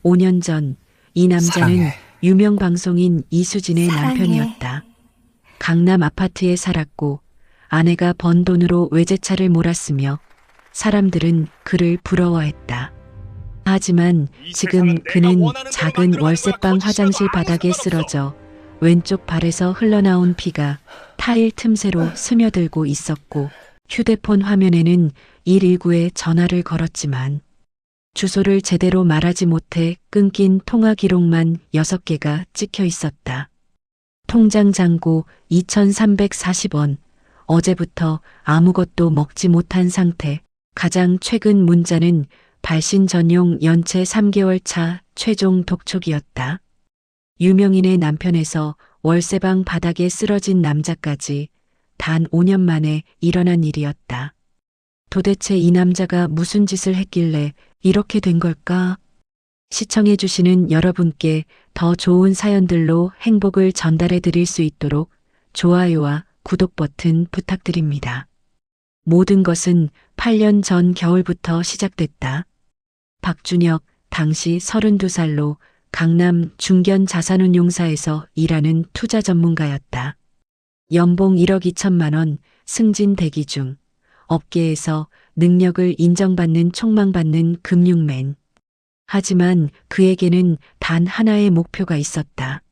5년 전 이 남자는 사랑해. 유명 방송인 이수진의 사랑해. 남편이었다. 강남 아파트에 살았고 아내가 번 돈으로 외제차를 몰았으며 사람들은 그를 부러워했다. 하지만 지금 그는 작은 월세방 화장실 바닥에 쓰러져 왼쪽 발에서 흘러나온 피가 타일 틈새로 스며들고 있었고 휴대폰 화면에는 119에 전화를 걸었지만 주소를 제대로 말하지 못해 끊긴 통화 기록만 6개가 찍혀 있었다. 통장 잔고 2,340원. 어제부터 아무것도 먹지 못한 상태. 가장 최근 문자는 발신 전용 연체 3개월 차 최종 독촉이었다. 유명인의 남편에서 월세방 바닥에 쓰러진 남자까지 단 5년 만에 일어난 일이었다. 도대체 이 남자가 무슨 짓을 했길래 이렇게 된 걸까? 시청해 주시는 여러분께 더 좋은 사연들로 행복을 전달해 드릴 수 있도록 좋아요와 구독 버튼 부탁드립니다. 모든 것은 8년 전 겨울부터 시작됐다. 박준혁, 당시 32살로 강남 중견 자산운용사에서 일하는 투자 전문가였다. 연봉 1억 2천만 원, 승진 대기 중. 업계에서 능력을 인정받는 촉망받는 금융맨. 하지만 그에게는 단 하나의 목표가 있었다.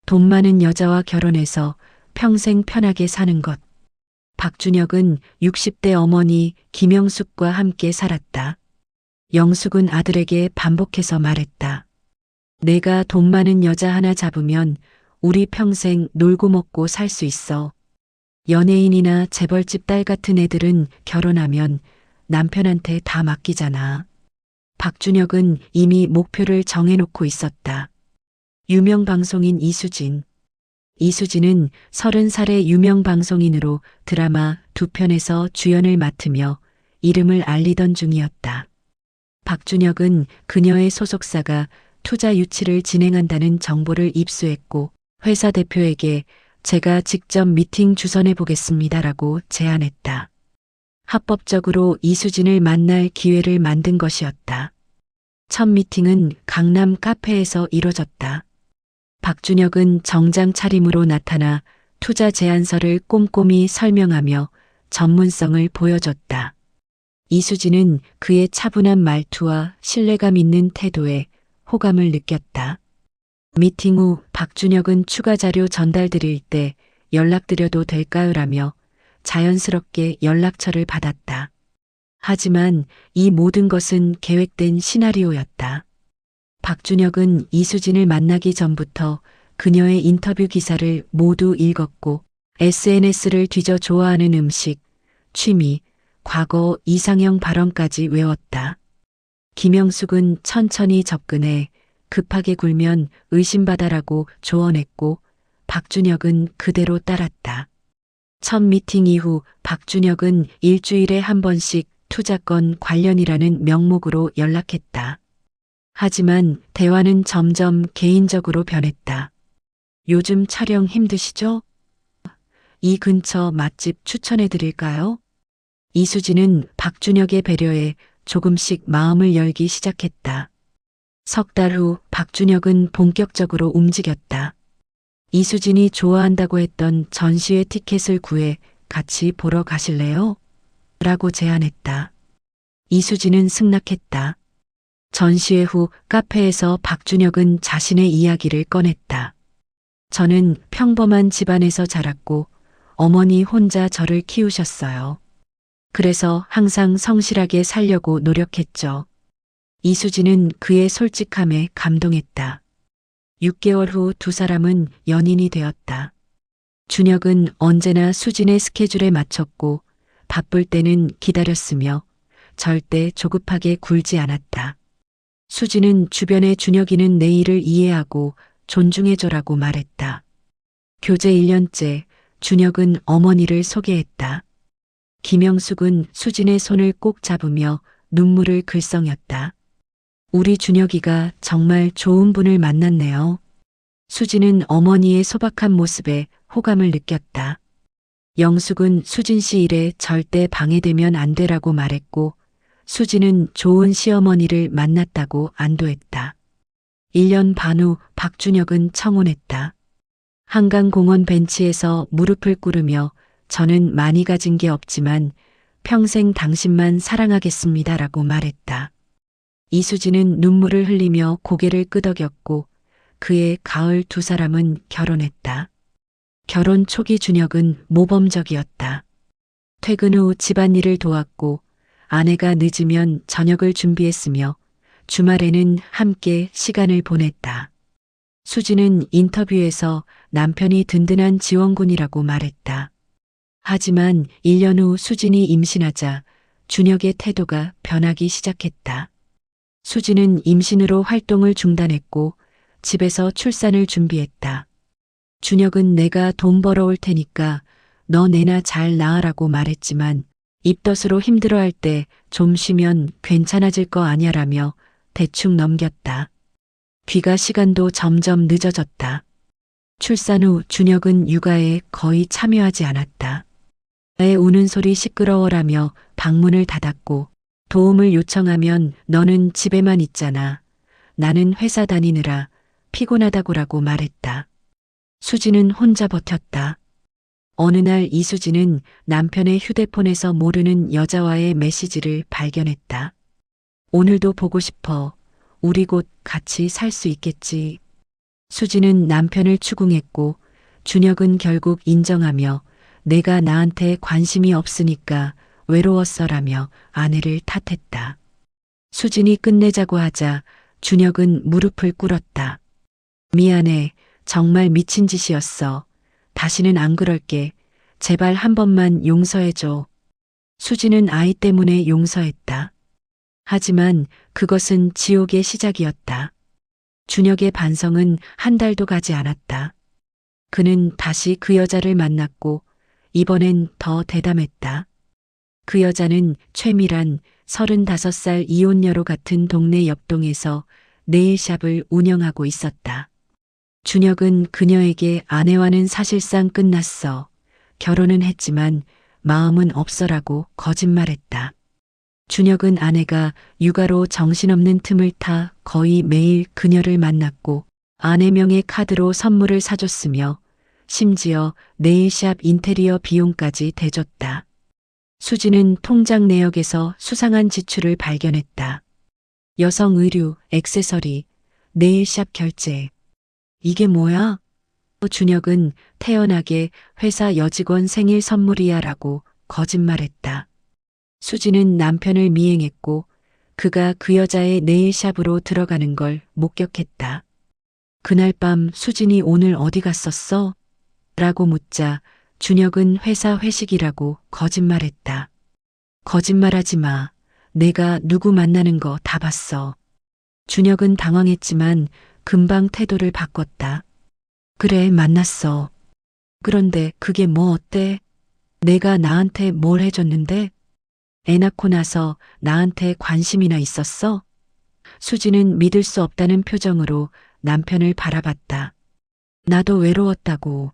돈 많은 여자와 결혼해서 평생 편하게 사는 것. 박준혁은 60대 어머니 김영숙과 함께 살았다. 영숙은 아들에게 반복해서 말했다. 내가 돈 많은 여자 하나 잡으면 우리 평생 놀고 먹고 살 수 있어. 연예인이나 재벌집 딸 같은 애들은 결혼하면 남편한테 다 맡기잖아. 박준혁은 이미 목표를 정해놓고 있었다. 유명 방송인 이수진. 이수진은 30살의 유명 방송인으로 드라마 2편에서 주연을 맡으며 이름을 알리던 중이었다. 박준혁은 그녀의 소속사가 투자 유치를 진행한다는 정보를 입수했고 회사 대표에게 제가 직접 미팅 주선해 보겠습니다라고 제안했다. 합법적으로 이수진을 만날 기회를 만든 것이었다. 첫 미팅은 강남 카페에서 이뤄졌다. 박준혁은 정장 차림으로 나타나 투자 제안서를 꼼꼼히 설명하며 전문성을 보여줬다. 이수진은 그의 차분한 말투와 신뢰감 있는 태도에 호감을 느꼈다. 미팅 후 박준혁은 추가 자료 전달드릴 때 연락드려도 될까요라며 자연스럽게 연락처를 받았다. 하지만 이 모든 것은 계획된 시나리오였다. 박준혁은 이수진을 만나기 전부터 그녀의 인터뷰 기사를 모두 읽었고 SNS를 뒤져 좋아하는 음식, 취미, 과거 이상형 발언까지 외웠다. 김영숙은 천천히 접근해 급하게 굴면 의심받아라고 조언했고 박준혁은 그대로 따랐다. 첫 미팅 이후 박준혁은 일주일에 한 번씩 투자건 관련이라는 명목으로 연락했다. 하지만 대화는 점점 개인적으로 변했다. 요즘 촬영 힘드시죠? 이 근처 맛집 추천해 드릴까요? 이수진은 박준혁의 배려에 조금씩 마음을 열기 시작했다. 석 달 후 박준혁은 본격적으로 움직였다. 이수진이 좋아한다고 했던 전시회 티켓을 구해 같이 보러 가실래요? 라고 제안했다. 이수진은 승낙했다. 전시회 후 카페에서 박준혁은 자신의 이야기를 꺼냈다. 저는 평범한 집안에서 자랐고 어머니 혼자 저를 키우셨어요. 그래서 항상 성실하게 살려고 노력했죠. 이수진은 그의 솔직함에 감동했다. 6개월 후 두 사람은 연인이 되었다. 준혁은 언제나 수진의 스케줄에 맞췄고 바쁠 때는 기다렸으며 절대 조급하게 굴지 않았다. 수진은 주변의 준혁이는 내 일을 이해하고 존중해줘라고 말했다. 교제 1년째 준혁은 어머니를 소개했다. 김영숙은 수진의 손을 꼭 잡으며 눈물을 글썽였다. 우리 준혁이가 정말 좋은 분을 만났네요. 수진은 어머니의 소박한 모습에 호감을 느꼈다. 영숙은 수진 씨 일에 절대 방해되면 안 되라고 말했고 수진은 좋은 시어머니를 만났다고 안도했다. 1년 반 후 박준혁은 청혼했다. 한강공원 벤치에서 무릎을 꿇으며 저는 많이 가진 게 없지만 평생 당신만 사랑하겠습니다라고 말했다. 이수진은 눈물을 흘리며 고개를 끄덕였고 그의 가을 두 사람은 결혼했다. 결혼 초기 준혁은 모범적이었다. 퇴근 후 집안일을 도왔고 아내가 늦으면 저녁을 준비했으며 주말에는 함께 시간을 보냈다. 수지는 인터뷰에서 남편이 든든한 지원군이라고 말했다. 하지만 1년 후 수진이 임신하자 준혁의 태도가 변하기 시작했다. 수지는 임신으로 활동을 중단했고 집에서 출산을 준비했다. 준혁은 내가 돈 벌어올 테니까 너 내나 잘 낳으라고 말했지만 입덧으로 힘들어할 때 좀 쉬면 괜찮아질 거 아냐라며 대충 넘겼다. 귀가 시간도 점점 늦어졌다. 출산 후 준혁은 육아에 거의 참여하지 않았다. 애 우는 소리 시끄러워라며 방문을 닫았고 도움을 요청하면 너는 집에만 있잖아. 나는 회사 다니느라 피곤하다고라고 말했다. 수지는 혼자 버텼다. 어느 날 이수지는 남편의 휴대폰에서 모르는 여자와의 메시지를 발견했다. 오늘도 보고 싶어. 우리 곧 같이 살 수 있겠지. 수지는 남편을 추궁했고 준혁은 결국 인정하며 내가 나한테 관심이 없으니까 외로웠어라며 아내를 탓했다. 수진이 끝내자고 하자 준혁은 무릎을 꿇었다. 미안해. 정말 미친 짓이었어. 다시는 안 그럴게. 제발 한 번만 용서해줘. 수지는 아이 때문에 용서했다. 하지만 그것은 지옥의 시작이었다. 준혁의 반성은 한 달도 가지 않았다. 그는 다시 그 여자를 만났고 이번엔 더 대담했다. 그 여자는 최미란 35살 이혼녀로 같은 동네 옆동에서 네일샵을 운영하고 있었다. 준혁은 그녀에게 아내와는 사실상 끝났어. 결혼은 했지만 마음은 없어라고 거짓말했다. 준혁은 아내가 육아로 정신없는 틈을 타 거의 매일 그녀를 만났고 아내 명의 카드로 선물을 사줬으며 심지어 네일샵 인테리어 비용까지 대줬다. 수지는 통장 내역에서 수상한 지출을 발견했다. 여성 의류, 액세서리, 네일샵 결제. 이게 뭐야? 준혁은 태연하게 회사 여직원 생일 선물이야라고 거짓말했다. 수지는 남편을 미행했고 그가 그 여자의 네일샵으로 들어가는 걸 목격했다. 그날 밤 수진이 오늘 어디 갔었어? 라고 묻자 준혁은 회사 회식이라고 거짓말했다. 거짓말하지 마. 내가 누구 만나는 거 다 봤어. 준혁은 당황했지만 금방 태도를 바꿨다. 그래, 만났어. 그런데 그게 뭐 어때? 내가 나한테 뭘 해줬는데? 애 낳고 나서 나한테 관심이나 있었어? 수지는 믿을 수 없다는 표정으로 남편을 바라봤다. 나도 외로웠다고.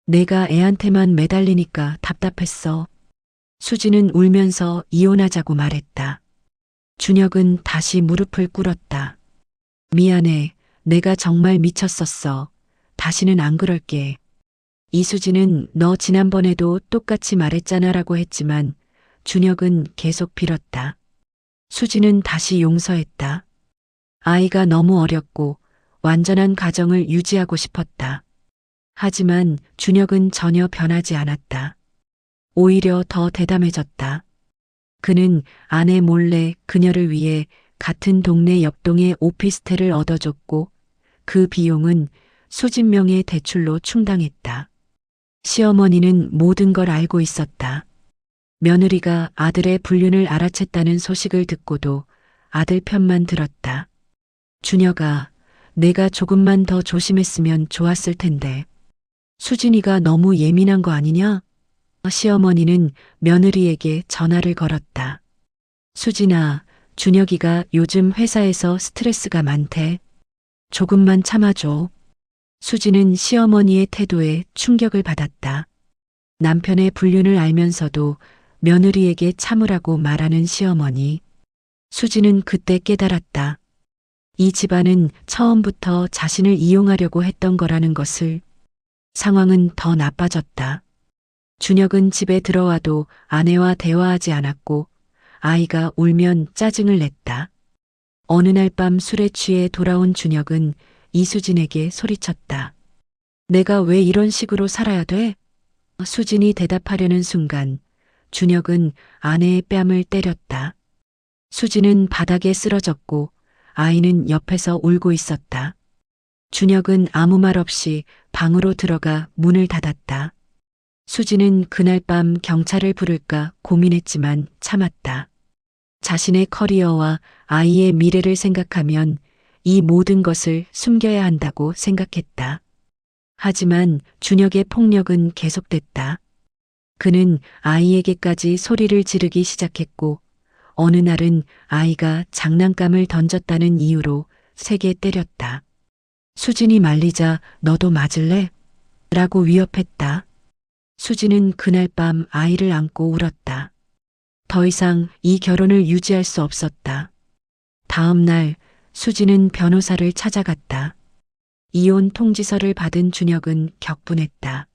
내가 애한테만 매달리니까 답답했어. 수지는 울면서 이혼하자고 말했다. 준혁은 다시 무릎을 꿇었다. 미안해. 내가 정말 미쳤었어. 다시는 안 그럴게. 이수지는 너 지난번에도 똑같이 말했잖아라고 했지만 준혁은 계속 빌었다. 수지는 다시 용서했다. 아이가 너무 어렸고 완전한 가정을 유지하고 싶었다. 하지만 준혁은 전혀 변하지 않았다. 오히려 더 대담해졌다. 그는 아내 몰래 그녀를 위해 같은 동네 옆동에 오피스텔을 얻어줬고 그 비용은 수진 명의 대출로 충당했다. 시어머니는 모든 걸 알고 있었다. 며느리가 아들의 불륜을 알아챘다는 소식을 듣고도 아들 편만 들었다. 준혁아, 내가 조금만 더 조심했으면 좋았을 텐데. 수진이가 너무 예민한 거 아니냐? 시어머니는 며느리에게 전화를 걸었다. 수진아, 준혁이가 요즘 회사에서 스트레스가 많대. 조금만 참아줘. 수지는 시어머니의 태도에 충격을 받았다. 남편의 불륜을 알면서도 며느리에게 참으라고 말하는 시어머니. 수지는 그때 깨달았다. 이 집안은 처음부터 자신을 이용하려고 했던 거라는 것을. 상황은 더 나빠졌다. 준혁은 집에 들어와도 아내와 대화하지 않았고 아이가 울면 짜증을 냈다. 어느 날 밤 술에 취해 돌아온 준혁은 이수진에게 소리쳤다. 내가 왜 이런 식으로 살아야 돼? 수진이 대답하려는 순간 준혁은 아내의 뺨을 때렸다. 수진은 바닥에 쓰러졌고 아이는 옆에서 울고 있었다. 준혁은 아무 말 없이 방으로 들어가 문을 닫았다. 수진은 그날 밤 경찰을 부를까 고민했지만 참았다. 자신의 커리어와 아이의 미래를 생각하면 이 모든 것을 숨겨야 한다고 생각했다. 하지만 준혁의 폭력은 계속됐다. 그는 아이에게까지 소리를 지르기 시작했고 어느 날은 아이가 장난감을 던졌다는 이유로 세게 때렸다. 수진이 말리자 너도 맞을래? 라고 위협했다. 수진은 그날 밤 아이를 안고 울었다. 더 이상 이 결혼을 유지할 수 없었다. 다음 날 수진은 변호사를 찾아갔다. 이혼 통지서를 받은 준혁은 격분했다.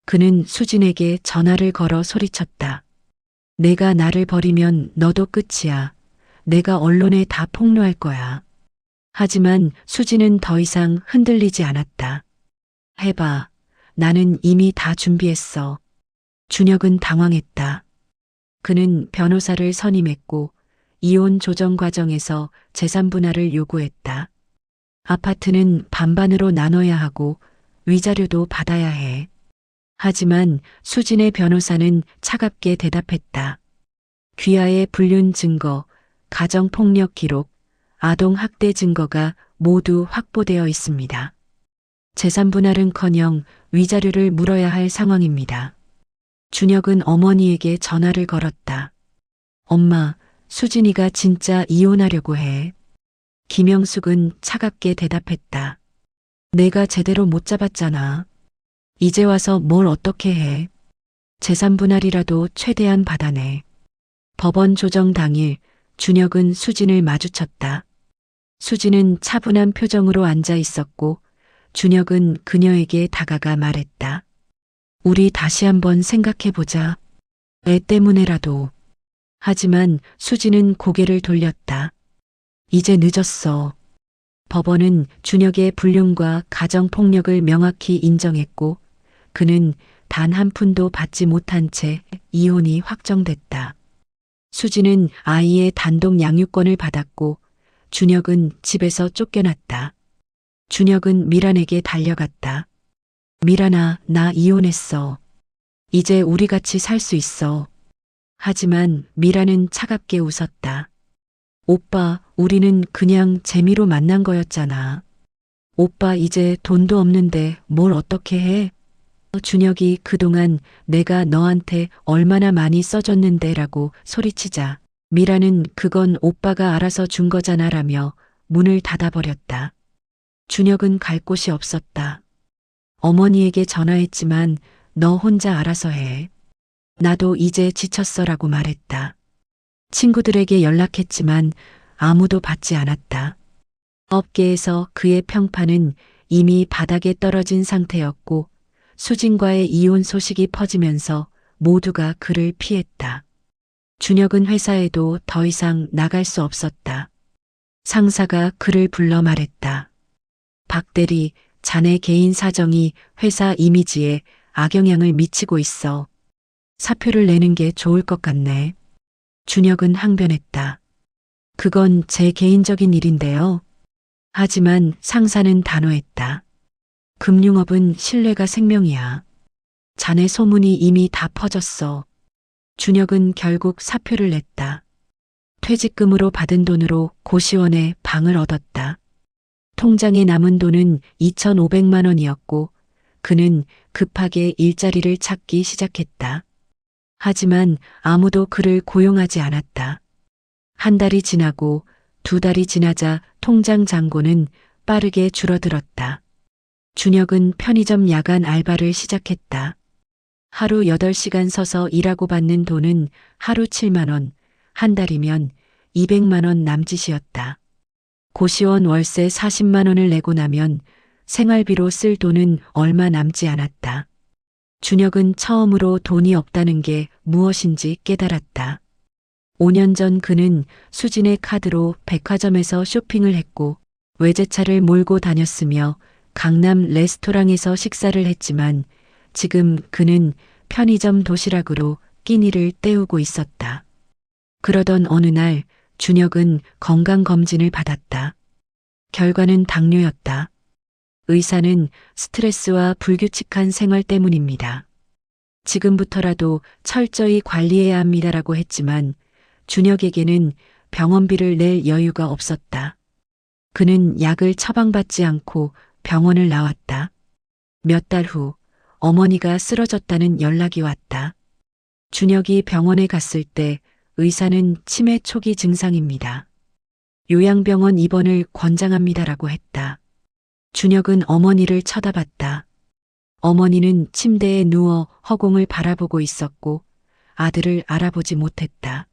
그는 수진에게 전화를 걸어 소리쳤다. 내가 나를 버리면 너도 끝이야. 내가 언론에 다 폭로할 거야. 하지만 수진은 더 이상 흔들리지 않았다. 해봐. 나는 이미 다 준비했어. 준혁은 당황했다. 그는 변호사를 선임했고 이혼 조정 과정에서 재산 분할을 요구했다. 아파트는 반반으로 나눠야 하고 위자료도 받아야 해. 하지만 수진의 변호사는 차갑게 대답했다. 귀하의 불륜 증거, 가정폭력 기록, 아동학대 증거가 모두 확보되어 있습니다. 재산 분할은커녕 위자료를 물어야 할 상황입니다. 준혁은 어머니에게 전화를 걸었다. 엄마, 수진이가 진짜 이혼하려고 해. 김영숙은 차갑게 대답했다. 내가 제대로 못 잡았잖아. 이제 와서 뭘 어떻게 해. 재산 분할이라도 최대한 받아내. 법원 조정 당일 준혁은 수진을 마주쳤다. 수진은 차분한 표정으로 앉아 있었고 준혁은 그녀에게 다가가 말했다. 우리 다시 한번 생각해보자. 애 때문에라도. 하지만 수진은 고개를 돌렸다. 이제 늦었어. 법원은 준혁의 불륜과 가정폭력을 명확히 인정했고 그는 단 한 푼도 받지 못한 채 이혼이 확정됐다. 수진은 아이의 단독 양육권을 받았고 준혁은 집에서 쫓겨났다. 준혁은 미란에게 달려갔다. 미란아, 나 이혼했어. 이제 우리 같이 살 수 있어. 하지만 미란은 차갑게 웃었다. 오빠, 우리는 그냥 재미로 만난 거였잖아. 오빠 이제 돈도 없는데 뭘 어떻게 해? 준혁이 그동안 내가 너한테 얼마나 많이 써줬는데 라고 소리치자 미라는 그건 오빠가 알아서 준 거잖아 라며 문을 닫아버렸다. 준혁은 갈 곳이 없었다. 어머니에게 전화했지만 너 혼자 알아서 해. 나도 이제 지쳤어 라고 말했다. 친구들에게 연락했지만 아무도 받지 않았다. 업계에서 그의 평판은 이미 바닥에 떨어진 상태였고 수진과의 이혼 소식이 퍼지면서 모두가 그를 피했다. 준혁은 회사에도 더 이상 나갈 수 없었다. 상사가 그를 불러 말했다. 박 대리, 자네 개인 사정이 회사 이미지에 악영향을 미치고 있어. 사표를 내는 게 좋을 것 같네. 준혁은 항변했다. 그건 제 개인적인 일인데요. 하지만 상사는 단호했다. 금융업은 신뢰가 생명이야. 자네 소문이 이미 다 퍼졌어. 준혁은 결국 사표를 냈다. 퇴직금으로 받은 돈으로 고시원에 방을 얻었다. 통장에 남은 돈은 2,500만 원이었고 그는 급하게 일자리를 찾기 시작했다. 하지만 아무도 그를 고용하지 않았다. 한 달이 지나고 두 달이 지나자 통장 잔고는 빠르게 줄어들었다. 준혁은 편의점 야간 알바를 시작했다. 하루 8시간 서서 일하고 받는 돈은 하루 7만 원, 한 달이면 200만 원 남짓이었다. 고시원 월세 40만 원을 내고 나면 생활비로 쓸 돈은 얼마 남지 않았다. 준혁은 처음으로 돈이 없다는 게 무엇인지 깨달았다. 5년 전 그는 수진의 카드로 백화점에서 쇼핑을 했고 외제차를 몰고 다녔으며 강남 레스토랑에서 식사를 했지만 지금 그는 편의점 도시락으로 끼니를 때우고 있었다. 그러던 어느 날 준혁은 건강검진을 받았다. 결과는 당뇨였다. 의사는 스트레스와 불규칙한 생활 때문입니다. 지금부터라도 철저히 관리해야 합니다라고 했지만 준혁에게는 병원비를 낼 여유가 없었다. 그는 약을 처방받지 않고 병원을 나왔다. 몇 달 후 어머니가 쓰러졌다는 연락이 왔다. 준혁이 병원에 갔을 때 의사는 치매 초기 증상입니다. 요양병원 입원을 권장합니다라고 했다. 준혁은 어머니를 쳐다봤다. 어머니는 침대에 누워 허공을 바라보고 있었고 아들을 알아보지 못했다.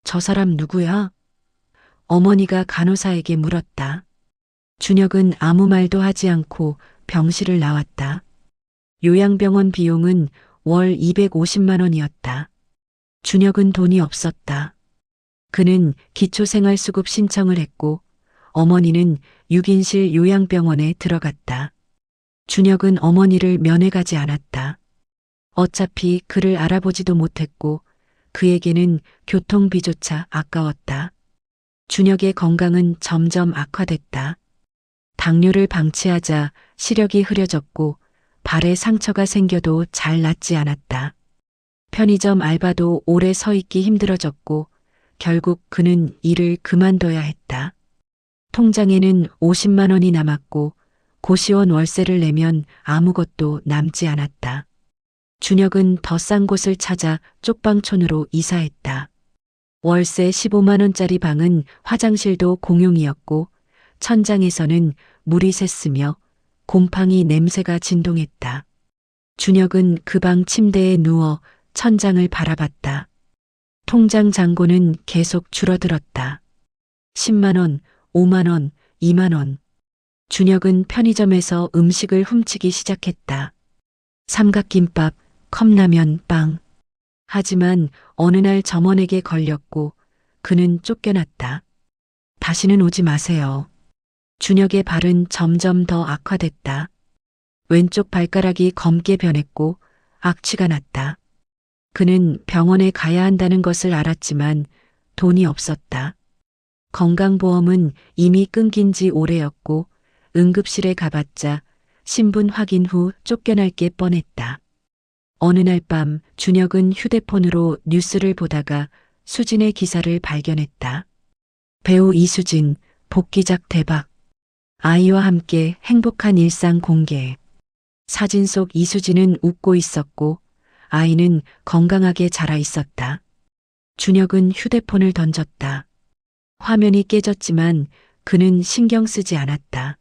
저 사람 누구야? 어머니가 간호사에게 물었다. 준혁은 아무 말도 하지 않고 병실을 나왔다. 요양병원 비용은 월 250만 원이었다. 준혁은 돈이 없었다. 그는 기초생활수급 신청을 했고 어머니는 6인실 요양병원에 들어갔다. 준혁은 어머니를 면회 가지 않았다. 어차피 그를 알아보지도 못했고 그에게는 교통비조차 아까웠다. 준혁의 건강은 점점 악화됐다. 당뇨를 방치하자 시력이 흐려졌고 발에 상처가 생겨도 잘 낫지 않았다. 편의점 알바도 오래 서 있기 힘들어졌고 결국 그는 일을 그만둬야 했다. 통장에는 50만 원이 남았고 고시원 월세를 내면 아무것도 남지 않았다. 준혁은 더 싼 곳을 찾아 쪽방촌으로 이사했다. 월세 15만 원짜리 방은 화장실도 공용이었고 천장에서는 물이 샜으며 곰팡이 냄새가 진동했다. 준혁은 그 방 침대에 누워 천장을 바라봤다. 통장 잔고는 계속 줄어들었다. 10만 원, 5만 원, 2만 원. 준혁은 편의점에서 음식을 훔치기 시작했다. 삼각김밥, 컵라면, 빵. 하지만 어느 날 점원에게 걸렸고 그는 쫓겨났다. 다시는 오지 마세요. 준혁의 발은 점점 더 악화됐다. 왼쪽 발가락이 검게 변했고 악취가 났다. 그는 병원에 가야 한다는 것을 알았지만 돈이 없었다. 건강보험은 이미 끊긴 지 오래였고 응급실에 가봤자 신분 확인 후 쫓겨날 게 뻔했다. 어느 날 밤 준혁은 휴대폰으로 뉴스를 보다가 수진의 기사를 발견했다. 배우 이수진, 복귀작 대박. 아이와 함께 행복한 일상 공개. 사진 속 이수진은 웃고 있었고 아이는 건강하게 자라 있었다. 준혁은 휴대폰을 던졌다. 화면이 깨졌지만 그는 신경 쓰지 않았다.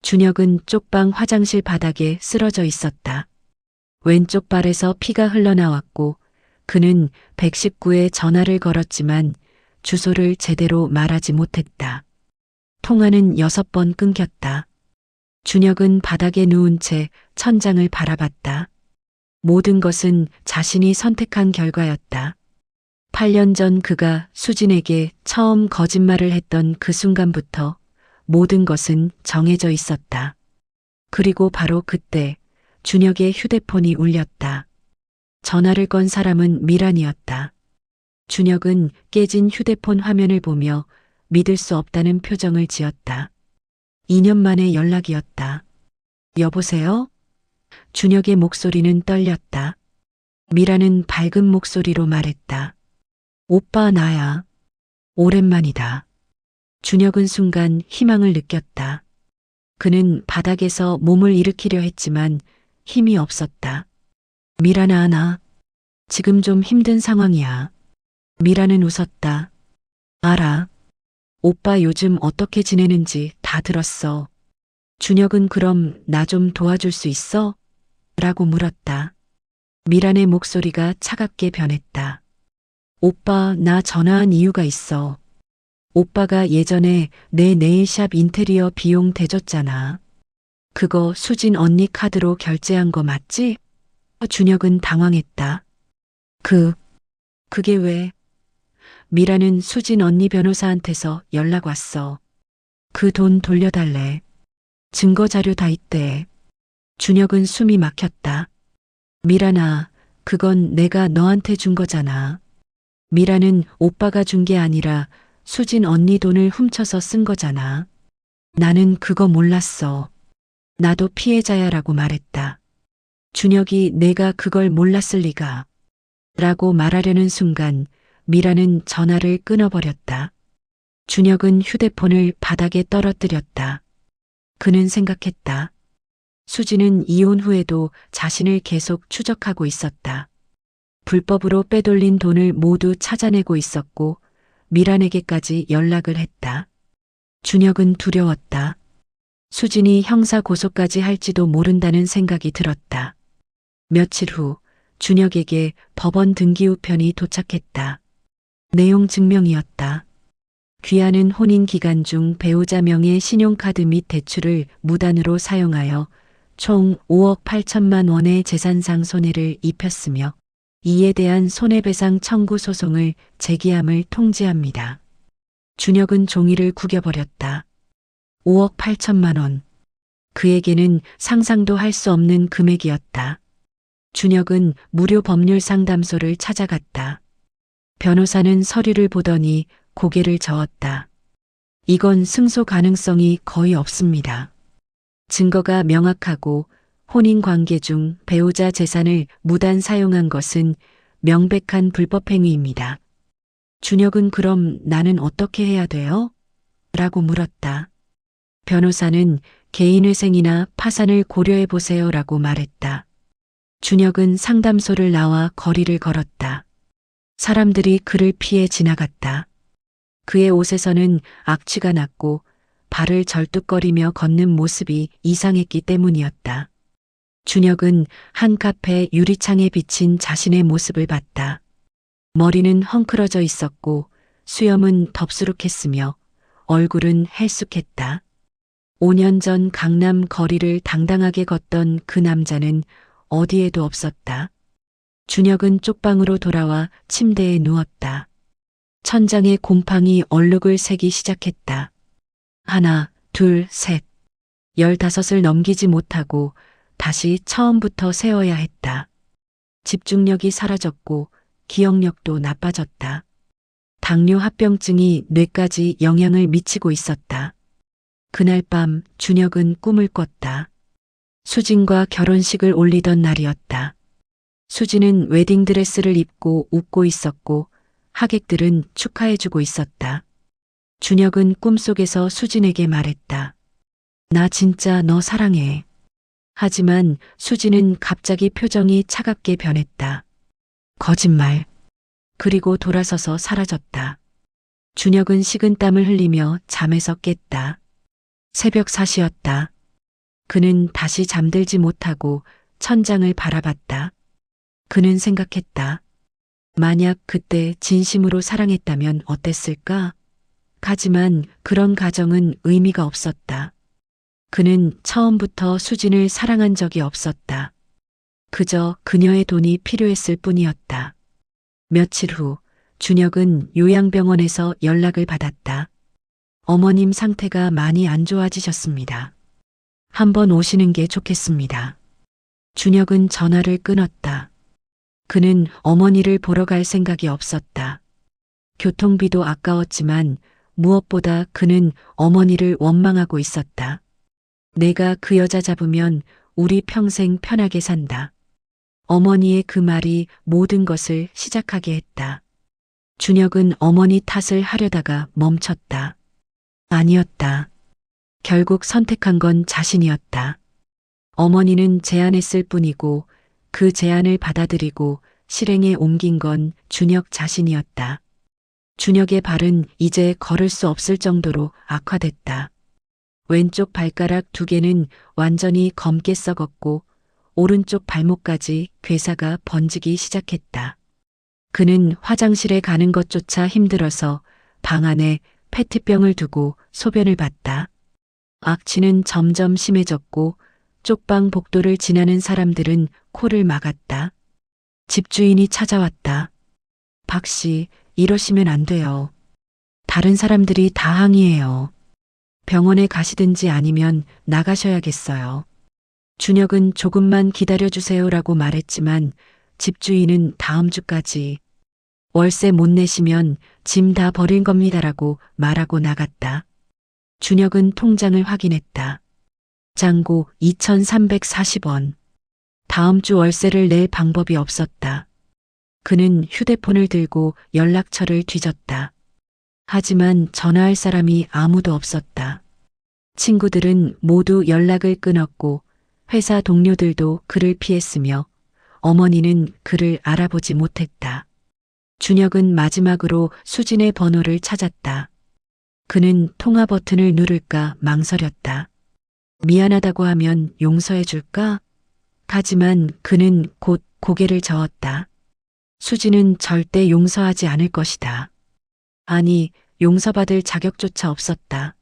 준혁은 쪽방 화장실 바닥에 쓰러져 있었다. 왼쪽 발에서 피가 흘러나왔고 그는 119에 전화를 걸었지만 주소를 제대로 말하지 못했다. 통화는 6번 끊겼다. 준혁은 바닥에 누운 채 천장을 바라봤다. 모든 것은 자신이 선택한 결과였다. 8년 전 그가 수진에게 처음 거짓말을 했던 그 순간부터 모든 것은 정해져 있었다. 그리고 바로 그때 준혁의 휴대폰이 울렸다. 전화를 건 사람은 미란이었다. 준혁은 깨진 휴대폰 화면을 보며 믿을 수 없다는 표정을 지었다. 2년 만의 연락이었다. 여보세요? 준혁의 목소리는 떨렸다. 미라는 밝은 목소리로 말했다. 오빠 나야. 오랜만이다. 준혁은 순간 희망을 느꼈다. 그는 바닥에서 몸을 일으키려 했지만 힘이 없었다. 미라나 나 지금 좀 힘든 상황이야. 미라는 웃었다. 알아. 오빠 요즘 어떻게 지내는지 다 들었어. 준혁은 그럼 나 좀 도와줄 수 있어? 라고 물었다. 미란의 목소리가 차갑게 변했다. 오빠 나 전화한 이유가 있어. 오빠가 예전에 내 네일샵 인테리어 비용 대줬잖아. 그거 수진 언니 카드로 결제한 거 맞지? 준혁은 당황했다. 그게 왜? 미라는 수진 언니 변호사한테서 연락 왔어. 그 돈 돌려달래. 증거 자료 다 있대. 준혁은 숨이 막혔다. 미라나, 그건 내가 너한테 준 거잖아. 미라는 오빠가 준 게 아니라 수진 언니 돈을 훔쳐서 쓴 거잖아. 나는 그거 몰랐어. 나도 피해자야라고 말했다. 준혁이 내가 그걸 몰랐을 리가. 라고 말하려는 순간 미라는 전화를 끊어버렸다. 준혁은 휴대폰을 바닥에 떨어뜨렸다. 그는 생각했다. 수지는 이혼 후에도 자신을 계속 추적하고 있었다. 불법으로 빼돌린 돈을 모두 찾아내고 있었고 미란에게까지 연락을 했다. 준혁은 두려웠다. 수진이 형사 고소까지 할지도 모른다는 생각이 들었다. 며칠 후 준혁에게 법원 등기우편이 도착했다. 내용 증명이었다. 귀하는 혼인 기간 중 배우자 명의 신용카드 및 대출을 무단으로 사용하여 총 5억 8천만 원의 재산상 손해를 입혔으며 이에 대한 손해배상 청구 소송을 제기함을 통지합니다. 준혁은 종이를 구겨버렸다. 5억 8천만 원. 그에게는 상상도 할 수 없는 금액이었다. 준혁은 무료 법률 상담소를 찾아갔다. 변호사는 서류를 보더니 고개를 저었다. 이건 승소 가능성이 거의 없습니다. 증거가 명확하고 혼인 관계 중 배우자 재산을 무단 사용한 것은 명백한 불법 행위입니다. 준혁은 그럼 나는 어떻게 해야 돼요? 라고 물었다. 변호사는 개인회생이나 파산을 고려해 보세요 라고 말했다. 준혁은 상담소를 나와 거리를 걸었다. 사람들이 그를 피해 지나갔다. 그의 옷에서는 악취가 났고 발을 절뚝거리며 걷는 모습이 이상했기 때문이었다. 준혁은 한 카페 유리창에 비친 자신의 모습을 봤다. 머리는 헝클어져 있었고 수염은 덥수룩했으며 얼굴은 헬쑥했다. 5년 전 강남 거리를 당당하게 걷던 그 남자는 어디에도 없었다. 준혁은 쪽방으로 돌아와 침대에 누웠다. 천장에 곰팡이 얼룩을 새기 시작했다. 하나, 둘, 셋. 15을 넘기지 못하고 다시 처음부터 세어야 했다. 집중력이 사라졌고 기억력도 나빠졌다. 당뇨 합병증이 뇌까지 영향을 미치고 있었다. 그날 밤 준혁은 꿈을 꿨다. 수진과 결혼식을 올리던 날이었다. 수진은 웨딩드레스를 입고 웃고 있었고 하객들은 축하해주고 있었다. 준혁은 꿈속에서 수진에게 말했다. 나 진짜 너 사랑해. 하지만 수진은 갑자기 표정이 차갑게 변했다. 거짓말. 그리고 돌아서서 사라졌다. 준혁은 식은땀을 흘리며 잠에서 깼다. 새벽 4시였다. 그는 다시 잠들지 못하고 천장을 바라봤다. 그는 생각했다. 만약 그때 진심으로 사랑했다면 어땠을까? 하지만 그런 가정은 의미가 없었다. 그는 처음부터 수진을 사랑한 적이 없었다. 그저 그녀의 돈이 필요했을 뿐이었다. 며칠 후 준혁은 요양병원에서 연락을 받았다. 어머님 상태가 많이 안 좋아지셨습니다. 한번 오시는 게 좋겠습니다. 준혁은 전화를 끊었다. 그는 어머니를 보러 갈 생각이 없었다. 교통비도 아까웠지만 무엇보다 그는 어머니를 원망하고 있었다. 내가 그 여자 잡으면 우리 평생 편하게 산다. 어머니의 그 말이 모든 것을 시작하게 했다. 준혁은 어머니 탓을 하려다가 멈췄다. 아니었다. 결국 선택한 건 자신이었다. 어머니는 제안했을 뿐이고 그 제안을 받아들이고 실행에 옮긴 건 준혁 자신이었다. 준혁의 발은 이제 걸을 수 없을 정도로 악화됐다. 왼쪽 발가락 2개는 완전히 검게 썩었고 오른쪽 발목까지 괴사가 번지기 시작했다. 그는 화장실에 가는 것조차 힘들어서 방 안에 페트병을 두고 소변을 봤다. 악취는 점점 심해졌고 쪽방 복도를 지나는 사람들은 코를 막았다. 집주인이 찾아왔다. 박 씨, 이러시면 안 돼요. 다른 사람들이 다 항의해요. 병원에 가시든지 아니면 나가셔야겠어요. 준혁은 조금만 기다려주세요라고 말했지만 집주인은 다음 주까지 월세 못 내시면 짐 다 버릴 겁니다라고 말하고 나갔다. 준혁은 통장을 확인했다. 잔고 2,340원. 다음 주 월세를 낼 방법이 없었다. 그는 휴대폰을 들고 연락처를 뒤졌다. 하지만 전화할 사람이 아무도 없었다. 친구들은 모두 연락을 끊었고 회사 동료들도 그를 피했으며 어머니는 그를 알아보지 못했다. 준혁은 마지막으로 수진의 번호를 찾았다. 그는 통화 버튼을 누를까 망설였다. 미안하다고 하면 용서해 줄까? 하지만 그는 곧 고개를 저었다. 수진은 절대 용서하지 않을 것이다. 아니, 용서받을 자격조차 없었다.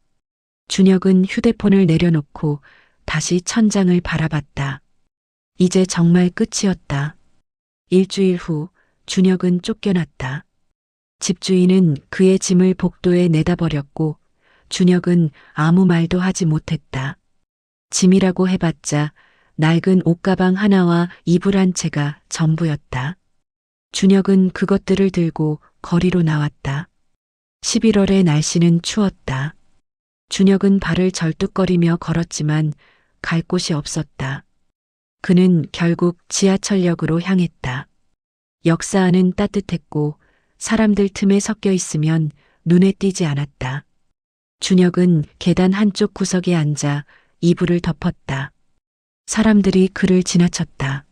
준혁은 휴대폰을 내려놓고 다시 천장을 바라봤다. 이제 정말 끝이었다. 일주일 후 준혁은 쫓겨났다. 집주인은 그의 짐을 복도에 내다 버렸고 준혁은 아무 말도 하지 못했다. 짐이라고 해봤자 낡은 옷가방 하나와 이불 한 채가 전부였다. 준혁은 그것들을 들고 거리로 나왔다. 11월의 날씨는 추웠다. 준혁은 발을 절뚝거리며 걸었지만 갈 곳이 없었다. 그는 결국 지하철역으로 향했다. 역사 안은 따뜻했고 사람들 틈에 섞여 있으면 눈에 띄지 않았다. 준혁은 계단 한쪽 구석에 앉아 이불을 덮었다. 사람들이 그를 지나쳤다.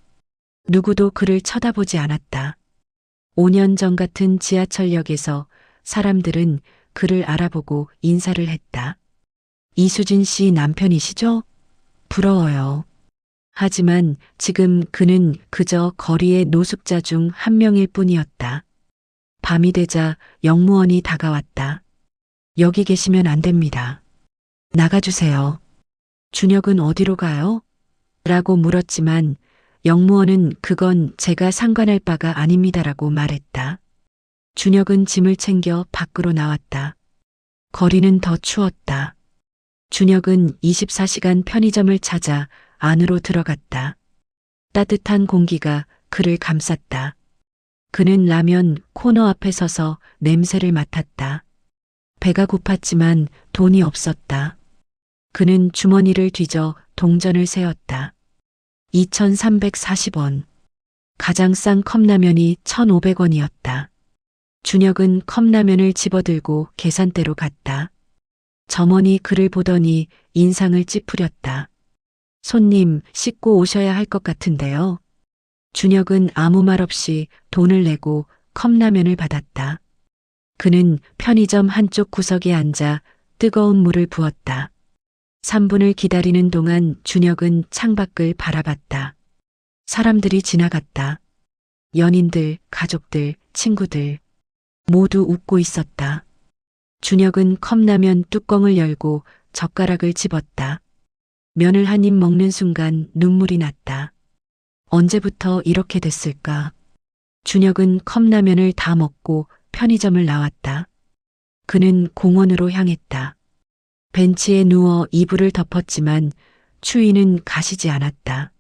누구도 그를 쳐다보지 않았다. 5년 전 같은 지하철역에서 사람들은 그를 알아보고 인사를 했다. 이수진 씨 남편이시죠? 부러워요. 하지만 지금 그는 그저 거리의 노숙자 중 한 명일 뿐이었다. 밤이 되자 영무원이 다가왔다. 여기 계시면 안 됩니다. 나가주세요. 준혁은 어디로 가요? 라고 물었지만 영무원은 그건 제가 상관할 바가 아닙니다라고 말했다. 준혁은 짐을 챙겨 밖으로 나왔다. 거리는 더 추웠다. 준혁은 24시간 편의점을 찾아 안으로 들어갔다. 따뜻한 공기가 그를 감쌌다. 그는 라면 코너 앞에 서서 냄새를 맡았다. 배가 고팠지만 돈이 없었다. 그는 주머니를 뒤져 동전을 세었다. 2,340원. 가장 싼 컵라면이 1,500원이었다. 준혁은 컵라면을 집어들고 계산대로 갔다. 점원이 그를 보더니 인상을 찌푸렸다. 손님, 씻고 오셔야 할 것 같은데요. 준혁은 아무 말 없이 돈을 내고 컵라면을 받았다. 그는 편의점 한쪽 구석에 앉아 뜨거운 물을 부었다. 3분을 기다리는 동안 준혁은 창밖을 바라봤다. 사람들이 지나갔다. 연인들, 가족들, 친구들 모두 웃고 있었다. 준혁은 컵라면 뚜껑을 열고 젓가락을 집었다. 면을 한 입 먹는 순간 눈물이 났다. 언제부터 이렇게 됐을까? 준혁은 컵라면을 다 먹고 편의점을 나왔다. 그는 공원으로 향했다. 벤치에 누워 이불을 덮었지만 추위는 가시지 않았다.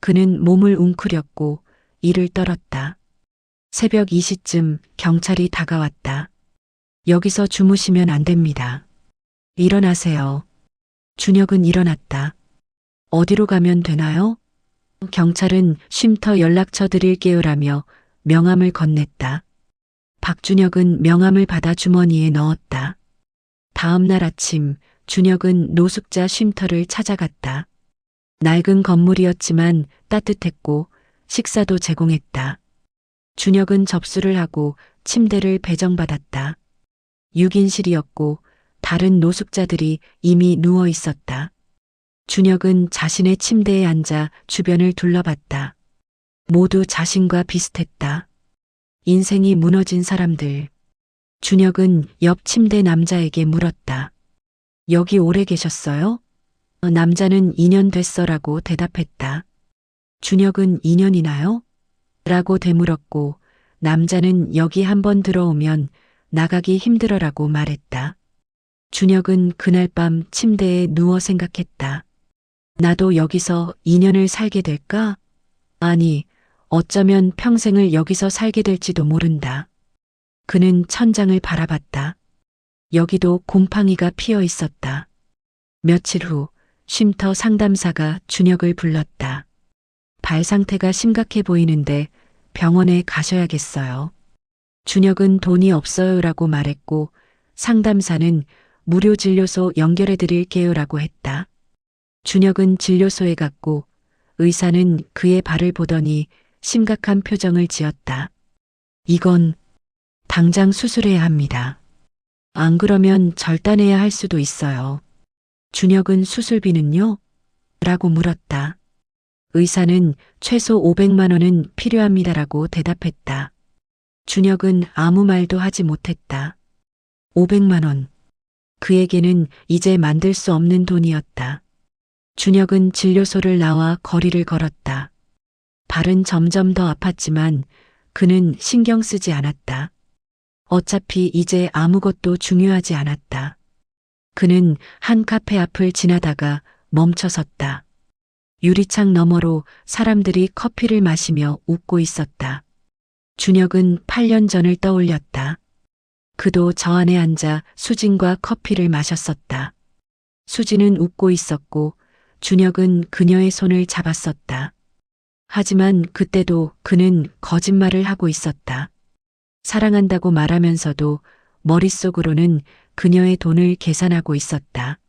그는 몸을 웅크렸고 이를 떨었다. 새벽 2시쯤 경찰이 다가왔다. 여기서 주무시면 안 됩니다. 일어나세요. 준혁은 일어났다. 어디로 가면 되나요? 경찰은 쉼터 연락처 드릴게요라며 명함을 건넸다. 박준혁은 명함을 받아 주머니에 넣었다. 다음 날 아침 준혁은 노숙자 쉼터를 찾아갔다. 낡은 건물이었지만 따뜻했고 식사도 제공했다. 준혁은 접수를 하고 침대를 배정받았다. 6인실이었고 다른 노숙자들이 이미 누워 있었다. 준혁은 자신의 침대에 앉아 주변을 둘러봤다. 모두 자신과 비슷했다. 인생이 무너진 사람들. 준혁은 옆 침대 남자에게 물었다. 여기 오래 계셨어요? 남자는 2년 됐어라고 대답했다. 준혁은 2년이나요? 라고 되물었고 남자는 여기 한번 들어오면 나가기 힘들어라고 말했다. 준혁은 그날 밤 침대에 누워 생각했다. 나도 여기서 2년을 살게 될까? 아니, 어쩌면 평생을 여기서 살게 될지도 모른다. 그는 천장을 바라봤다. 여기도 곰팡이가 피어 있었다. 며칠 후 쉼터 상담사가 준혁을 불렀다. 발 상태가 심각해 보이는데 병원에 가셔야겠어요. 준혁은 돈이 없어요라고 말했고 상담사는 무료 진료소 연결해 드릴게요라고 했다. 준혁은 진료소에 갔고 의사는 그의 발을 보더니 심각한 표정을 지었다. 이건 당장 수술해야 합니다. 안 그러면 절단해야 할 수도 있어요. 준혁은 수술비는요? 라고 물었다. 의사는 최소 500만 원은 필요합니다라고 대답했다. 준혁은 아무 말도 하지 못했다. 500만 원. 그에게는 이제 만들 수 없는 돈이었다. 준혁은 진료소를 나와 거리를 걸었다. 발은 점점 더 아팠지만 그는 신경 쓰지 않았다. 어차피 이제 아무것도 중요하지 않았다. 그는 한 카페 앞을 지나다가 멈춰섰다. 유리창 너머로 사람들이 커피를 마시며 웃고 있었다. 준혁은 8년 전을 떠올렸다. 그도 저 안에 앉아 수진과 커피를 마셨었다. 수진은 웃고 있었고 준혁은 그녀의 손을 잡았었다. 하지만 그때도 그는 거짓말을 하고 있었다. 사랑한다고 말하면서도 머릿속으로는 그녀의 돈을 계산하고 있었다.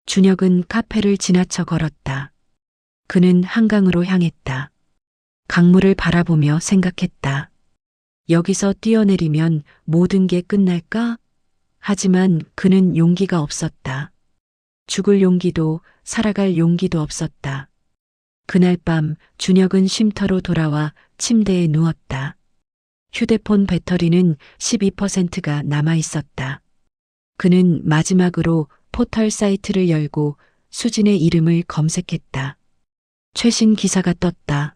준혁은 카페를 지나쳐 걸었다. 그는 한강으로 향했다. 강물을 바라보며 생각했다. 여기서 뛰어내리면 모든 게 끝날까? 하지만 그는 용기가 없었다. 죽을 용기도 살아갈 용기도 없었다. 그날 밤 준혁은 쉼터로 돌아와 침대에 누웠다. 휴대폰 배터리는 12%가 남아 있었다. 그는 마지막으로 포털 사이트를 열고 수진의 이름을 검색했다. 최신 기사가 떴다.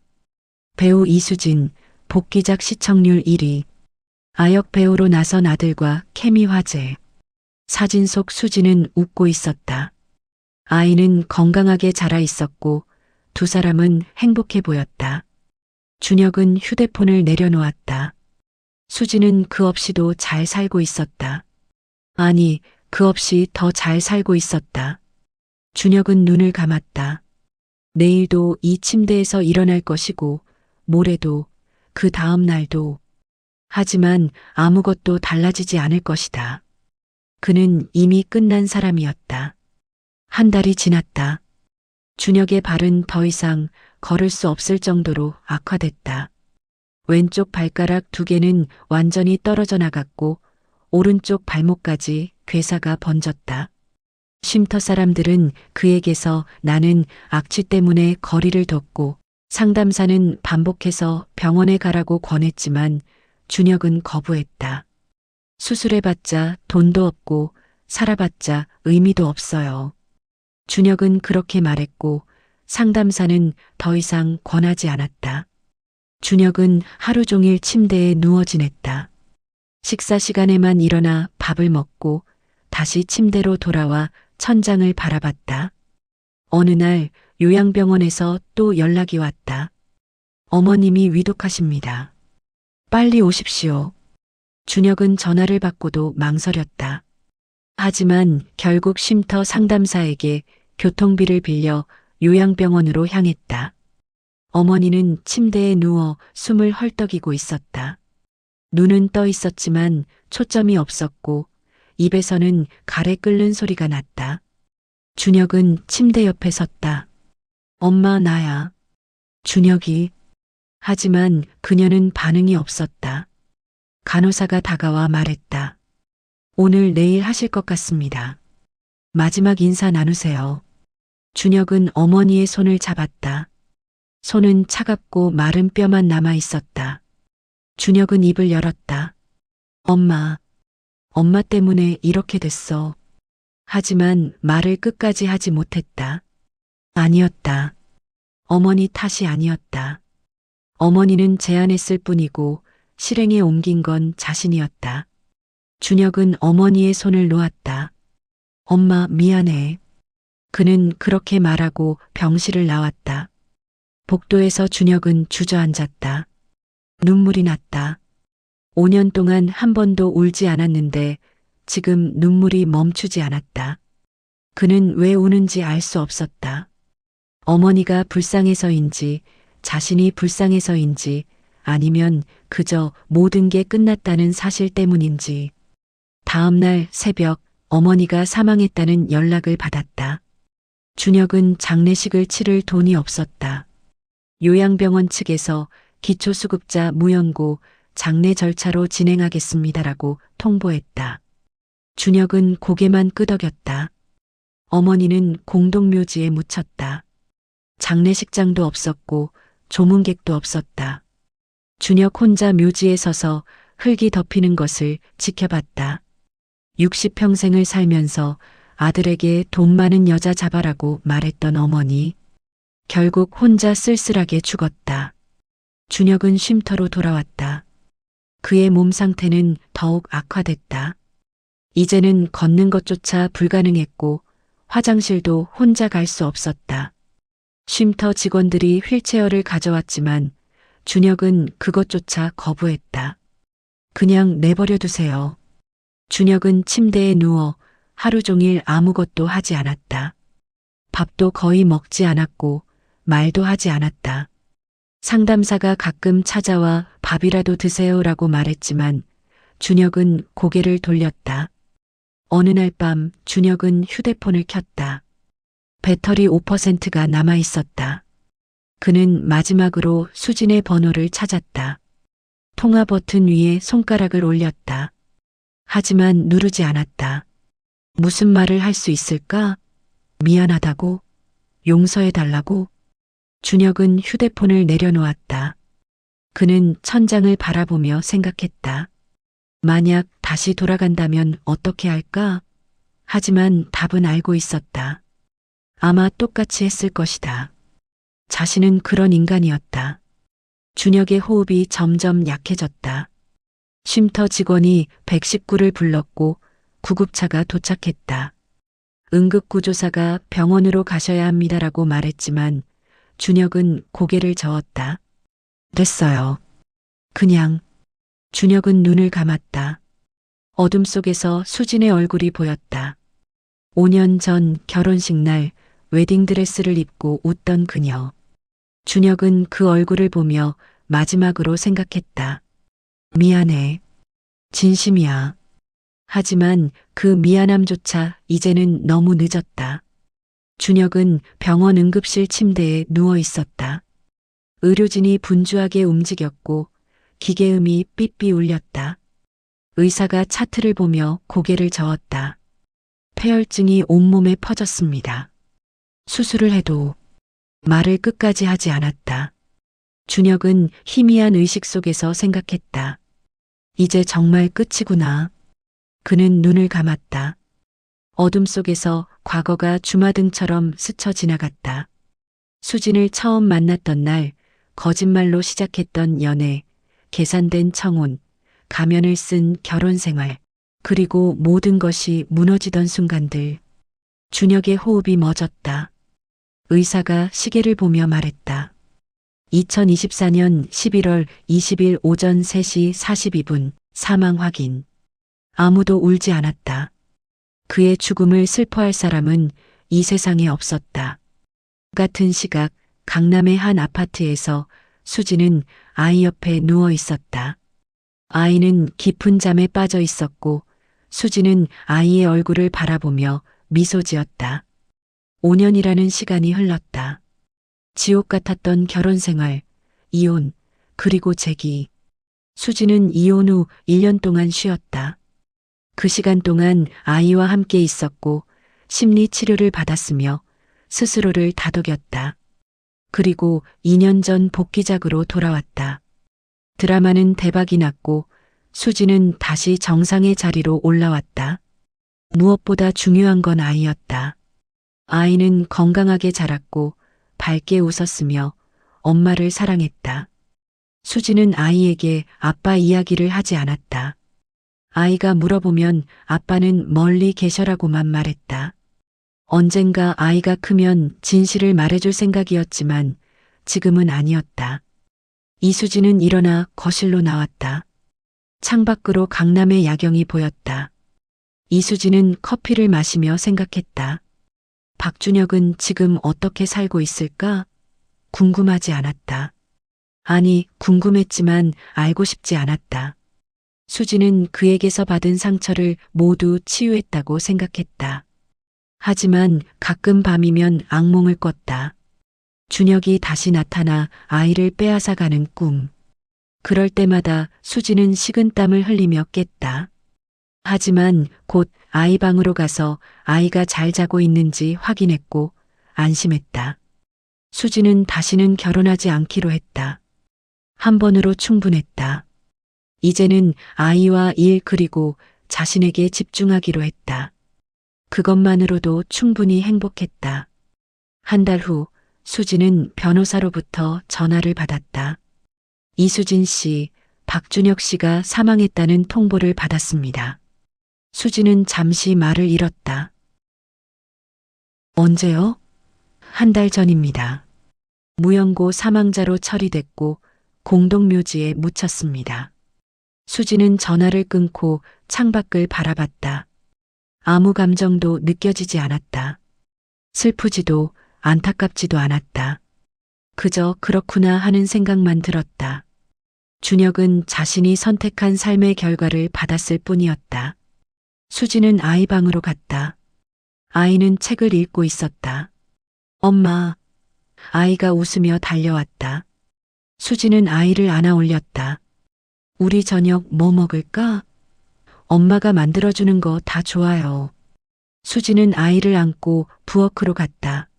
배우 이수진, 복귀작 시청률 1위. 아역 배우로 나선 아들과 케미 화제. 사진 속 수진은 웃고 있었다. 아이는 건강하게 자라 있었고 두 사람은 행복해 보였다. 준혁은 휴대폰을 내려놓았다. 수진은 그 없이도 잘 살고 있었다. 아니, 그 없이 더 잘 살고 있었다. 준혁은 눈을 감았다. 내일도 이 침대에서 일어날 것이고, 모레도, 그 다음 날도. 하지만 아무것도 달라지지 않을 것이다. 그는 이미 끝난 사람이었다. 한 달이 지났다. 준혁의 발은 더 이상 걸을 수 없을 정도로 악화됐다. 왼쪽 발가락 2개는 완전히 떨어져 나갔고 오른쪽 발목까지 괴사가 번졌다. 쉼터 사람들은 그에게서 나는 악취 때문에 거리를 뒀고 상담사는 반복해서 병원에 가라고 권했지만 준혁은 거부했다. 수술해봤자 돈도 없고 살아봤자 의미도 없어요. 준혁은 그렇게 말했고 상담사는 더 이상 권하지 않았다. 준혁은 하루 종일 침대에 누워 지냈다. 식사 시간에만 일어나 밥을 먹고 다시 침대로 돌아와 천장을 바라봤다. 어느 날 요양병원에서 또 연락이 왔다. 어머님이 위독하십니다. 빨리 오십시오. 준혁은 전화를 받고도 망설였다. 하지만 결국 쉼터 상담사에게 교통비를 빌려 요양병원으로 향했다. 어머니는 침대에 누워 숨을 헐떡이고 있었다. 눈은 떠 있었지만 초점이 없었고 입에서는 가래 끓는 소리가 났다. 준혁은 침대 옆에 섰다. 엄마, 나야. 준혁이. 하지만 그녀는 반응이 없었다. 간호사가 다가와 말했다. 오늘 내일 하실 것 같습니다. 마지막 인사 나누세요. 준혁은 어머니의 손을 잡았다. 손은 차갑고 마른 뼈만 남아 있었다. 준혁은 입을 열었다. 엄마, 엄마 때문에 이렇게 됐어. 하지만 말을 끝까지 하지 못했다. 아니었다. 어머니 탓이 아니었다. 어머니는 제안했을 뿐이고 실행에 옮긴 건 자신이었다. 준혁은 어머니의 손을 놓았다. 엄마 미안해. 그는 그렇게 말하고 병실을 나왔다. 복도에서 준혁은 주저앉았다. 눈물이 났다. 5년 동안 한 번도 울지 않았는데 지금 눈물이 멈추지 않았다. 그는 왜 우는지 알 수 없었다. 어머니가 불쌍해서인지 자신이 불쌍해서인지 아니면 그저 모든 게 끝났다는 사실 때문인지. 다음 날 새벽 어머니가 사망했다는 연락을 받았다. 준혁은 장례식을 치를 돈이 없었다. 요양병원 측에서 기초수급자 무연고 장례 절차로 진행하겠습니다라고 통보했다. 준혁은 고개만 끄덕였다. 어머니는 공동묘지에 묻혔다. 장례식장도 없었고 조문객도 없었다. 준혁 혼자 묘지에 서서 흙이 덮이는 것을 지켜봤다. 60평생을 살면서 아들에게 돈 많은 여자 잡아라고 말했던 어머니. 결국 혼자 쓸쓸하게 죽었다. 준혁은 쉼터로 돌아왔다. 그의 몸 상태는 더욱 악화됐다. 이제는 걷는 것조차 불가능했고 화장실도 혼자 갈 수 없었다. 쉼터 직원들이 휠체어를 가져왔지만 준혁은 그것조차 거부했다. 그냥 내버려 두세요. 준혁은 침대에 누워 하루 종일 아무것도 하지 않았다. 밥도 거의 먹지 않았고 말도 하지 않았다. 상담사가 가끔 찾아와 밥이라도 드세요라고 말했지만 준혁은 고개를 돌렸다. 어느 날 밤 준혁은 휴대폰을 켰다. 배터리 5%가 남아 있었다. 그는 마지막으로 수진의 번호를 찾았다. 통화 버튼 위에 손가락을 올렸다. 하지만 누르지 않았다. 무슨 말을 할 수 있을까? 미안하다고? 용서해달라고? 준혁은 휴대폰을 내려놓았다. 그는 천장을 바라보며 생각했다. 만약 다시 돌아간다면 어떻게 할까? 하지만 답은 알고 있었다. 아마 똑같이 했을 것이다. 자신은 그런 인간이었다. 준혁의 호흡이 점점 약해졌다. 쉼터 직원이 119를 불렀고 구급차가 도착했다. 응급구조사가 병원으로 가셔야 합니다라고 말했지만 준혁은 고개를 저었다. 됐어요. 그냥. 준혁은 눈을 감았다. 어둠 속에서 수진의 얼굴이 보였다. 5년 전 결혼식 날 웨딩드레스를 입고 웃던 그녀. 준혁은 그 얼굴을 보며 마지막으로 생각했다. 미안해. 진심이야. 하지만 그 미안함조차 이제는 너무 늦었다. 준혁은 병원 응급실 침대에 누워 있었다. 의료진이 분주하게 움직였고 기계음이 삐삐 울렸다. 의사가 차트를 보며 고개를 저었다. 폐혈증이 온몸에 퍼졌습니다. 수술을 해도 말을 끝까지 하지 않았다. 준혁은 희미한 의식 속에서 생각했다. 이제 정말 끝이구나. 그는 눈을 감았다. 어둠 속에서 과거가 주마등처럼 스쳐 지나갔다. 수진을 처음 만났던 날, 거짓말로 시작했던 연애, 계산된 청혼, 가면을 쓴 결혼 생활, 그리고 모든 것이 무너지던 순간들. 준혁의 호흡이 멎었다. 의사가 시계를 보며 말했다. 2024년 11월 20일 오전 3시 42분 사망 확인. 아무도 울지 않았다. 그의 죽음을 슬퍼할 사람은 이 세상에 없었다. 같은 시각 강남의 한 아파트에서 수지는 아이 옆에 누워 있었다. 아이는 깊은 잠에 빠져 있었고 수지는 아이의 얼굴을 바라보며 미소 지었다. 5년이라는 시간이 흘렀다. 지옥 같았던 결혼 생활, 이혼, 그리고 재기. 수지는 이혼 후 1년 동안 쉬었다. 그 시간 동안 아이와 함께 있었고 심리 치료를 받았으며 스스로를 다독였다. 그리고 2년 전 복귀작으로 돌아왔다. 드라마는 대박이 났고 수지는 다시 정상의 자리로 올라왔다. 무엇보다 중요한 건 아이였다. 아이는 건강하게 자랐고 밝게 웃었으며 엄마를 사랑했다. 수지는 아이에게 아빠 이야기를 하지 않았다. 아이가 물어보면 아빠는 멀리 계셔라고만 말했다. 언젠가 아이가 크면 진실을 말해줄 생각이었지만 지금은 아니었다. 이수지는 일어나 거실로 나왔다. 창밖으로 강남의 야경이 보였다. 이수지는 커피를 마시며 생각했다. 박준혁은 지금 어떻게 살고 있을까? 궁금하지 않았다. 아니, 궁금했지만 알고 싶지 않았다. 수지는 그에게서 받은 상처를 모두 치유했다고 생각했다. 하지만 가끔 밤이면 악몽을 꿨다. 준혁이 다시 나타나 아이를 빼앗아 가는 꿈. 그럴 때마다 수지는 식은땀을 흘리며 깼다. 하지만 곧 아이 방으로 가서 아이가 잘 자고 있는지 확인했고 안심했다. 수지는 다시는 결혼하지 않기로 했다. 한 번으로 충분했다. 이제는 아이와 일 그리고 자신에게 집중하기로 했다. 그것만으로도 충분히 행복했다. 한 달 후 수지는 변호사로부터 전화를 받았다. 이수진 씨, 박준혁 씨가 사망했다는 통보를 받았습니다. 수지는 잠시 말을 잃었다. 언제요? 한 달 전입니다. 무연고 사망자로 처리됐고 공동묘지에 묻혔습니다. 수지는 전화를 끊고 창밖을 바라봤다. 아무 감정도 느껴지지 않았다. 슬프지도 안타깝지도 않았다. 그저 그렇구나 하는 생각만 들었다. 준혁은 자신이 선택한 삶의 결과를 받았을 뿐이었다. 수지는 아이 방으로 갔다. 아이는 책을 읽고 있었다. 엄마. 아이가 웃으며 달려왔다. 수지는 아이를 안아 올렸다. 우리 저녁 뭐 먹을까? 엄마가 만들어주는 거 다 좋아요. 수지는 아이를 안고 부엌으로 갔다.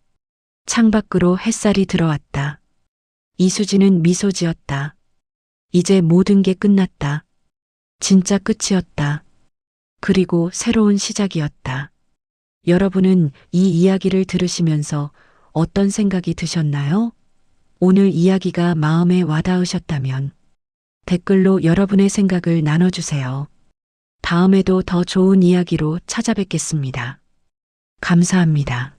창밖으로 햇살이 들어왔다. 이수지는 미소 지었다. 이제 모든 게 끝났다. 진짜 끝이었다. 그리고 새로운 시작이었다. 여러분은 이 이야기를 들으시면서 어떤 생각이 드셨나요? 오늘 이야기가 마음에 와닿으셨다면 댓글로 여러분의 생각을 나눠주세요. 다음에도 더 좋은 이야기로 찾아뵙겠습니다. 감사합니다.